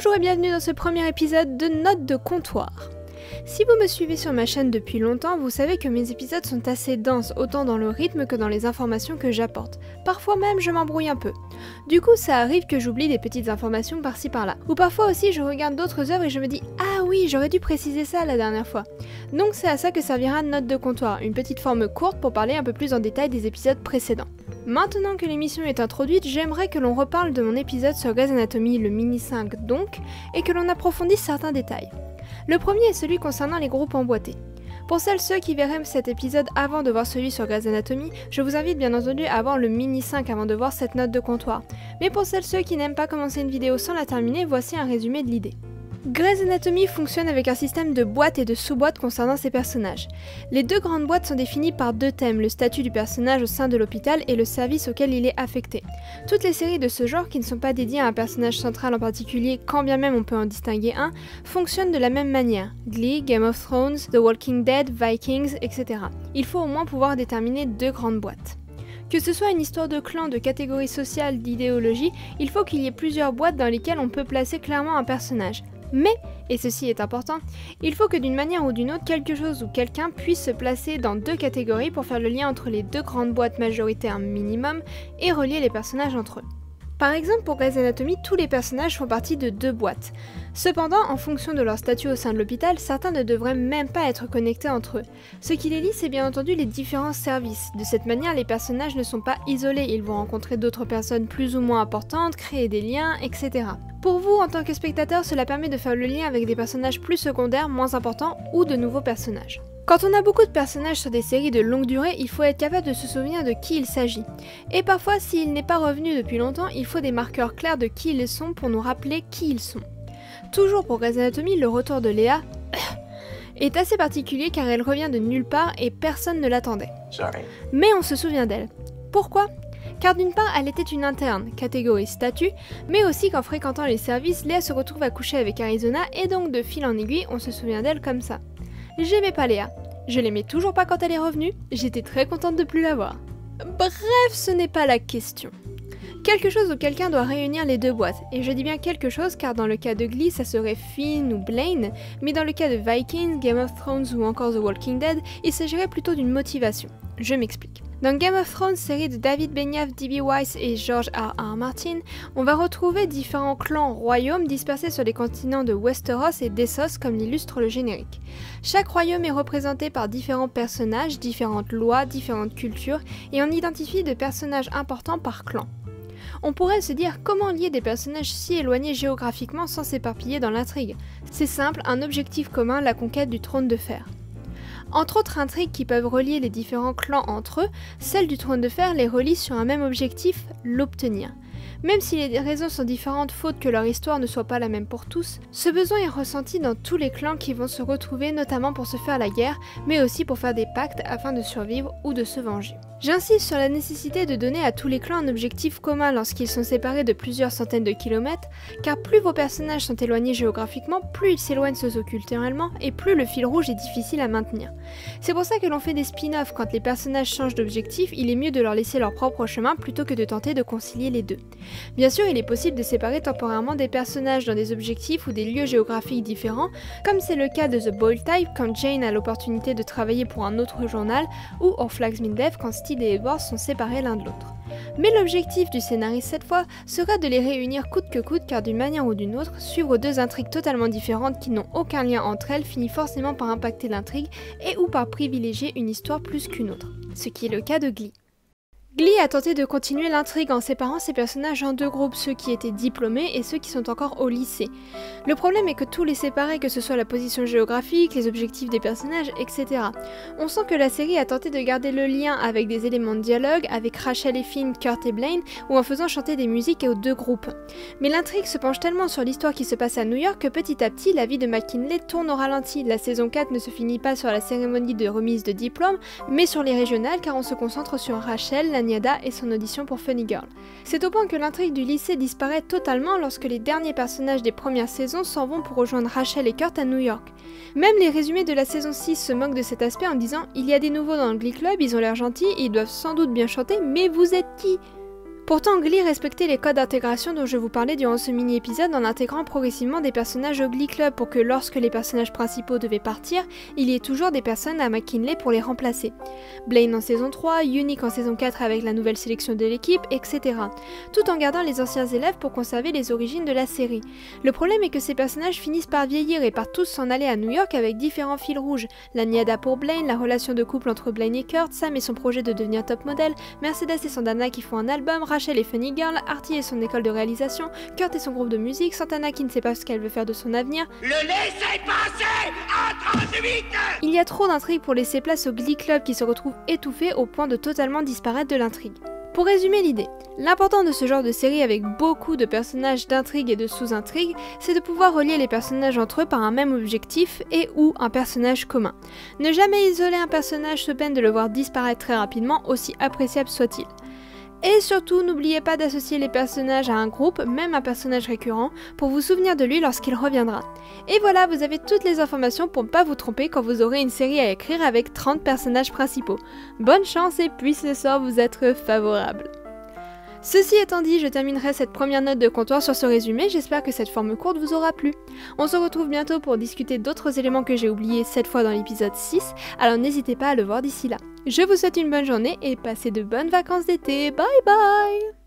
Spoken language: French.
Bonjour et bienvenue dans ce premier épisode de Notes de comptoir. Si vous me suivez sur ma chaîne depuis longtemps, vous savez que mes épisodes sont assez denses, autant dans le rythme que dans les informations que j'apporte. Parfois même, je m'embrouille un peu. Du coup, ça arrive que j'oublie des petites informations par-ci par-là. Ou parfois aussi, je regarde d'autres œuvres et je me dis « Ah oui, j'aurais dû préciser ça la dernière fois ». Donc c'est à ça que servira Notes de comptoir, une petite forme courte pour parler un peu plus en détail des épisodes précédents. Maintenant que l'émission est introduite, j'aimerais que l'on reparle de mon épisode sur Grey's Anatomy, le mini 5 donc, et que l'on approfondisse certains détails. Le premier est celui concernant les groupes emboîtés. Pour ceux qui verraient cet épisode avant de voir celui sur Grey's Anatomy, je vous invite bien entendu à voir le mini 5 avant de voir cette note de comptoir. Mais pour ceux qui n'aiment pas commencer une vidéo sans la terminer, voici un résumé de l'idée. Grey's Anatomy fonctionne avec un système de boîtes et de sous-boîtes concernant ses personnages. Les deux grandes boîtes sont définies par deux thèmes, le statut du personnage au sein de l'hôpital et le service auquel il est affecté. Toutes les séries de ce genre, qui ne sont pas dédiées à un personnage central en particulier, quand bien même on peut en distinguer un, fonctionnent de la même manière. Glee, Game of Thrones, The Walking Dead, Vikings, etc. Il faut au moins pouvoir déterminer deux grandes boîtes. Que ce soit une histoire de clan, de catégorie sociale, d'idéologie, il faut qu'il y ait plusieurs boîtes dans lesquelles on peut placer clairement un personnage. Mais, et ceci est important, il faut que d'une manière ou d'une autre, quelque chose ou quelqu'un puisse se placer dans deux catégories pour faire le lien entre les deux grandes boîtes majoritaires minimum et relier les personnages entre eux. Par exemple, pour Grey's Anatomy, tous les personnages font partie de deux boîtes. Cependant, en fonction de leur statut au sein de l'hôpital, certains ne devraient même pas être connectés entre eux. Ce qui les lie, c'est bien entendu les différents services. De cette manière, les personnages ne sont pas isolés, ils vont rencontrer d'autres personnes plus ou moins importantes, créer des liens, etc. Pour vous, en tant que spectateur, cela permet de faire le lien avec des personnages plus secondaires, moins importants, ou de nouveaux personnages. Quand on a beaucoup de personnages sur des séries de longue durée, il faut être capable de se souvenir de qui il s'agit. Et parfois, s'il n'est pas revenu depuis longtemps, il faut des marqueurs clairs de qui ils sont pour nous rappeler qui ils sont. Toujours pour Grey's Anatomy, le retour de Léa est assez particulier car elle revient de nulle part et personne ne l'attendait. Mais on se souvient d'elle. Pourquoi ? Car d'une part, elle était une interne, catégorie statut, mais aussi qu'en fréquentant les services, Léa se retrouve à coucher avec Arizona et donc de fil en aiguille, on se souvient d'elle comme ça. J'aimais pas Léa. Je l'aimais toujours pas quand elle est revenue, j'étais très contente de plus la voir. Bref, ce n'est pas la question. Quelque chose ou quelqu'un doit réunir les deux boîtes, et je dis bien quelque chose car dans le cas de Glee, ça serait Finn ou Blaine, mais dans le cas de Vikings, Game of Thrones ou encore The Walking Dead, il s'agirait plutôt d'une motivation. Je m'explique. Dans Game of Thrones, série de David Benioff, D.B. Weiss et George R.R. Martin, on va retrouver différents clans royaumes dispersés sur les continents de Westeros et d'Essos comme l'illustre le générique. Chaque royaume est représenté par différents personnages, différentes lois, différentes cultures, et on identifie de personnages importants par clan. On pourrait se dire comment lier des personnages si éloignés géographiquement sans s'éparpiller dans l'intrigue. C'est simple, un objectif commun, la conquête du trône de fer. Entre autres intrigues qui peuvent relier les différents clans entre eux, celle du trône de fer les relie sur un même objectif, l'obtenir. Même si les raisons sont différentes faute que leur histoire ne soit pas la même pour tous, ce besoin est ressenti dans tous les clans qui vont se retrouver notamment pour se faire la guerre, mais aussi pour faire des pactes afin de survivre ou de se venger. J'insiste sur la nécessité de donner à tous les clans un objectif commun lorsqu'ils sont séparés de plusieurs centaines de kilomètres, car plus vos personnages sont éloignés géographiquement, plus ils s'éloignent socio-culturellement et plus le fil rouge est difficile à maintenir. C'est pour ça que l'on fait des spin-offs, quand les personnages changent d'objectif, il est mieux de leur laisser leur propre chemin plutôt que de tenter de concilier les deux. Bien sûr, il est possible de séparer temporairement des personnages dans des objectifs ou des lieux géographiques différents, comme c'est le cas de The Bold Type quand Jane a l'opportunité de travailler pour un autre journal, ou Our Flags Mean Death quand Steed et Edward sont séparés l'un de l'autre. Mais l'objectif du scénariste cette fois sera de les réunir coûte que coûte car d'une manière ou d'une autre, suivre deux intrigues totalement différentes qui n'ont aucun lien entre elles finit forcément par impacter l'intrigue et ou par privilégier une histoire plus qu'une autre, ce qui est le cas de Glee. Glee a tenté de continuer l'intrigue en séparant ses personnages en deux groupes, ceux qui étaient diplômés et ceux qui sont encore au lycée. Le problème est que tous les séparer, que ce soit la position géographique, les objectifs des personnages, etc. On sent que la série a tenté de garder le lien avec des éléments de dialogue, avec Rachel et Finn, Kurt et Blaine, ou en faisant chanter des musiques aux deux groupes. Mais l'intrigue se penche tellement sur l'histoire qui se passe à New York que petit à petit, la vie de McKinley tourne au ralenti. La saison 4 ne se finit pas sur la cérémonie de remise de diplôme, mais sur les régionales car on se concentre sur Rachel, Lanyada et son audition pour Funny Girl. C'est au point que l'intrigue du lycée disparaît totalement lorsque les derniers personnages des premières saisons s'en vont pour rejoindre Rachel et Kurt à New York. Même les résumés de la saison 6 se moquent de cet aspect en disant « Il y a des nouveaux dans le Glee Club, ils ont l'air gentils et ils doivent sans doute bien chanter, mais vous êtes qui ?» Pourtant, Glee respectait les codes d'intégration dont je vous parlais durant ce mini-épisode en intégrant progressivement des personnages au Glee Club pour que lorsque les personnages principaux devaient partir, il y ait toujours des personnes à McKinley pour les remplacer. Blaine en saison 3, Unique en saison 4 avec la nouvelle sélection de l'équipe, etc. Tout en gardant les anciens élèves pour conserver les origines de la série. Le problème est que ces personnages finissent par vieillir et partent tous s'en aller à New York avec différents fils rouges. La niada pour Blaine, la relation de couple entre Blaine et Kurt, Sam et son projet de devenir top modèle, Mercedes et Santana qui font un album, Rachel et Funny Girl, Artie et son école de réalisation, Kurt et son groupe de musique, Santana qui ne sait pas ce qu'elle veut faire de son avenir. Le laissez passer à 38. Il y a trop d'intrigues pour laisser place au Glee Club qui se retrouve étouffé au point de totalement disparaître de l'intrigue. Pour résumer l'idée, l'important de ce genre de série avec beaucoup de personnages d'intrigue et de sous-intrigue, c'est de pouvoir relier les personnages entre eux par un même objectif et ou un personnage commun. Ne jamais isoler un personnage sous peine de le voir disparaître très rapidement, aussi appréciable soit-il. Et surtout, n'oubliez pas d'associer les personnages à un groupe, même un personnage récurrent, pour vous souvenir de lui lorsqu'il reviendra. Et voilà, vous avez toutes les informations pour ne pas vous tromper quand vous aurez une série à écrire avec 30 personnages principaux. Bonne chance et puisse le sort vous être favorable. Ceci étant dit, je terminerai cette première note de comptoir sur ce résumé, j'espère que cette forme courte vous aura plu. On se retrouve bientôt pour discuter d'autres éléments que j'ai oubliés cette fois dans l'épisode 6, alors n'hésitez pas à le voir d'ici là. Je vous souhaite une bonne journée et passez de bonnes vacances d'été, bye bye!